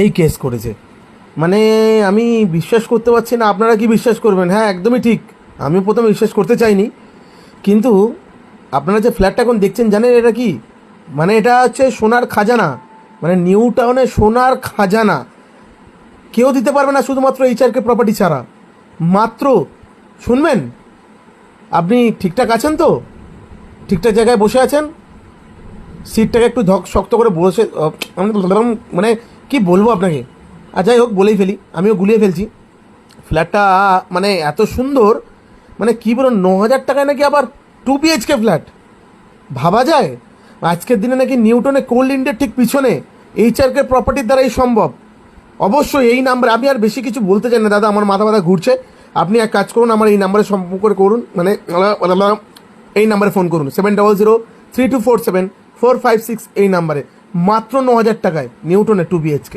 এই কেস করেছে। মানে আমি বিশ্বাস করতে পারছি না, আপনারা কি বিশ্বাস করবেন? হ্যাঁ, একদমই ঠিক, আমি প্রথমে বিশ্বাস করতে চাইনি, কিন্তু আপনারা যে ফ্ল্যাটটা এখন দেখছেন জানেন এটা কি? মানে এটা হচ্ছে সোনার খাজানা, মানে নিউ টাউনে সোনার খাজানা, কেউ দিতে পারবে না শুধুমাত্র এইচআরকে প্রপার্টি ছাড়া। মাত্র শুনবেন, আপনি ঠিকঠাক আছেন তো? ঠিকঠাক জায়গায় বসে আছেন? সিটটাকে একটু শক্ত করে বসে, মানে কি বলবো আপনাকে, আর যাই হোক বলেই ফেলি, আমিও গুলিয়ে ফেলছি। ফ্ল্যাটটা মানে এত সুন্দর, মানে কী বলুন, 9,000 টাকায় নাকি আবার 2 BHK ফ্ল্যাট, ভাবা যায়? আজকের দিনে নাকি নিউটনে কোল্ড ইন্ডিয়ার ঠিক পিছনে এইচআরকে প্রপার্টির দ্বারাই সম্ভব। অবশ্যই এই নাম্বারে, আমি আর বেশি কিছু বলতে চাই না দাদা, আমার মাথা ব্যথা ঘুরছে। আপনি এক কাজ করুন, আমার এই নাম্বারে সম্পর্ক করুন, মানে এই নাম্বারে ফোন করুন, 7003247456, এই নাম্বারে। মাত্র 9,000 টাকায় নিউটনে 2 BHK।